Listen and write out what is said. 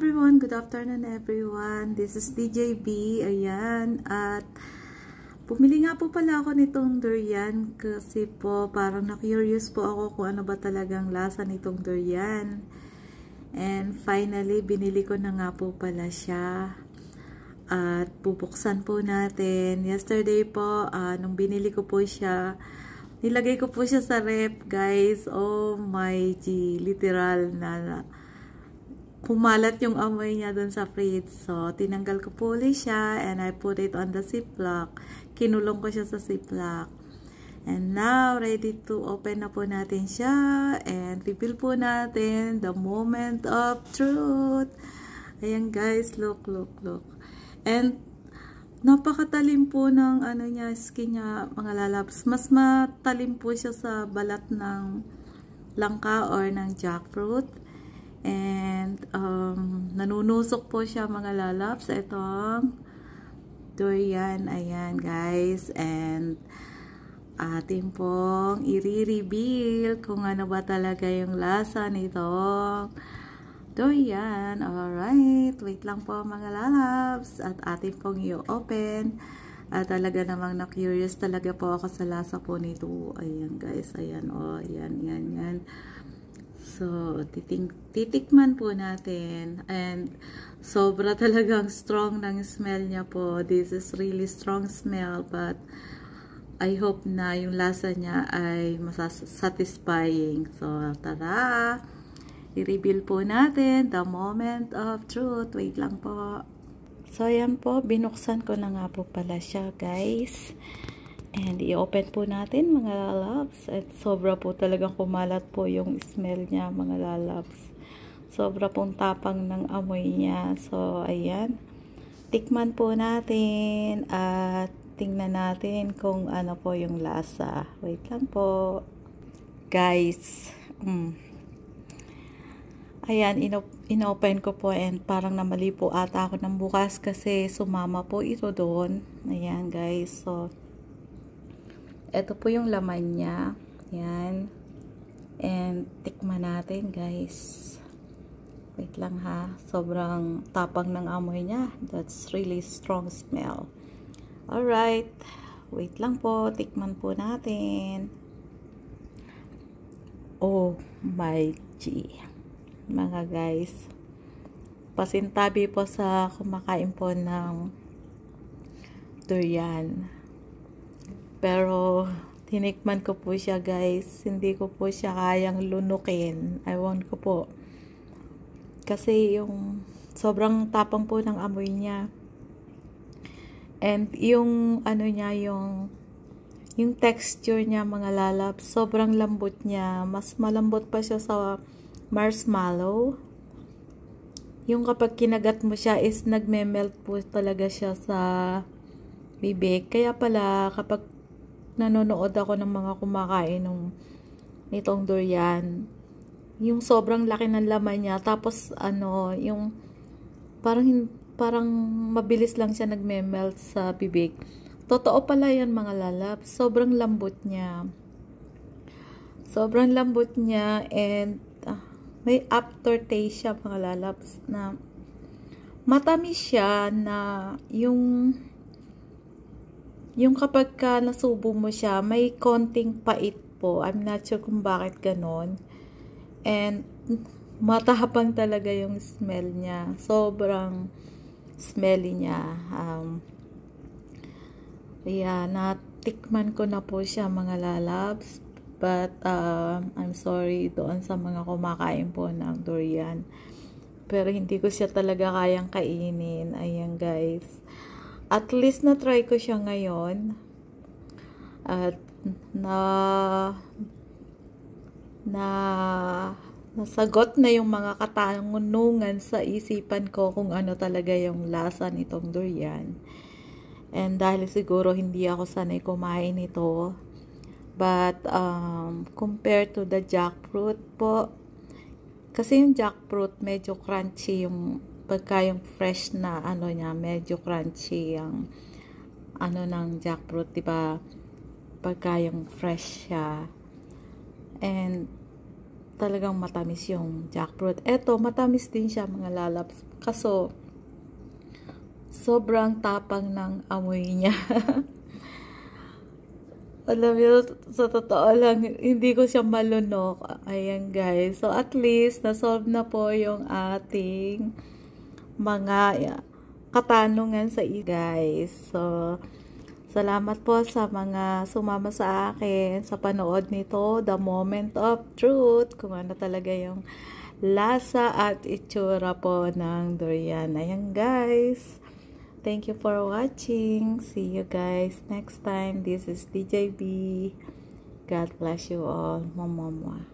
everyone, good afternoon everyone. This is DJB. Ayan, at bumili nga po pala ako nitong durian kasi po parang na-curious po ako kung ano ba talagang lasa nitong durian. And finally, binili ko na nga po pala siya. At bubuksan po natin. Yesterday po, nung binili ko po siya, nilagay ko po siya sa ref, guys. Oh my G, literal na kumalat yung amoy niya dun sa fridge. So, tinanggal ko po ulit siya and I put it on the ziplock. Kinulong ko siya sa ziplock. And now, ready to open na po natin siya and reveal po natin the moment of truth. Ayan guys, look. And napakatalim po ng ano niya, skin niya, mga lalabs. Mas matalim po siya sa balat ng langka or ng jackfruit. And nanunusok po siya, mga lalabs. Itong durian, ayan guys. And atin pong i-reveal kung ano ba talaga yung lasa nitong durian. Alright, wait lang po mga lalabs. At atin pong i-open. At talaga namang na-curious talaga po ako sa lasa po nito. Ayan guys, ayan o, yan. So, titikman po natin. And sobra talagang strong ng smell niya po. This is really strong smell, but I hope na yung lasa niya ay satisfying. So, tara! I-reveal po natin the moment of truth. Wait lang po. So, ayan po. Binuksan ko na nga po pala siya, guys. And i-open po natin, mga lalabs. At sobra po talagang kumalat po yung smell niya, mga lalabs. Sobra pong tapang ng amoy niya. So, ayan. Tikman po natin at tingnan natin kung ano po yung lasa. Wait lang po. Guys. Ayan, inopen ko po and parang namali po ata ako ng bukas kasi sumama po ito doon. Ayan, guys. So, ito po yung laman niya. Yan. And tikman natin, guys. Wait lang ha. Sobrang tapang ng amoy niya. That's really strong smell. Alright. Wait lang po. Tikman po natin. Oh my G. Mga guys. Pasintabi po sa kumakain po ng durian. Pero, tinikman ko po siya, guys. Hindi ko po siya kayang lunukin. Ewan ko po. Kasi yung sobrang tapang po ng amoy niya. And yung ano niya, yung texture niya, mga lalabs, sobrang lambot niya. Mas malambot pa siya sa marshmallow. Yung kapag kinagat mo siya is nagme-melt po talaga siya sa bibig. Kaya pala kapag nanonood ako ng mga kumakain nitong durian, yung sobrang laki ng laman niya, tapos ano, yung parang mabilis lang siya nagme-melt sa bibig. Totoo pala yan, mga lalabs. Sobrang lambot niya. And may aftertaste siya, mga lalabs, na matamis siya, na yung kapag ka nasubo mo siya, may konting pait po. I'm not sure kung bakit ganon. And matahapang talaga yung smell niya. Sobrang smelly niya. Natikman ko na po siya, mga lalabs. But I'm sorry doon sa mga kumakain po ng durian. Pero hindi ko siya talaga kayang kainin. Ayan guys. At least na-try ko siya ngayon. At nasagot na yung mga katanungan sa isipan ko kung ano talaga yung lasa nitong durian. And dahil siguro hindi ako sanay kumain ito. But compared to the jackfruit po, kasi yung jackfruit medyo crunchy yung pagka yung fresh na ano niya, medyo crunchy yung ano ng jackfruit, diba? Pagka yung fresh siya. And talagang matamis yung jackfruit. Eto, matamis din siya mga lalabs. Kaso, sobrang tapang ng amoy niya. Alam niyo, sa totoo lang, hindi ko siya malunok. Ayan guys. So at least, na-solve na po yung ating mga katanungan sa guys. So, salamat po sa mga sumama sa akin sa panood nito, The Moment of Truth, kung ano talaga yung lasa at itsura po ng durian. Ayan guys. Thank you for watching. See you guys next time. This is DJB. God bless you all. Mwah, mwah, mwah.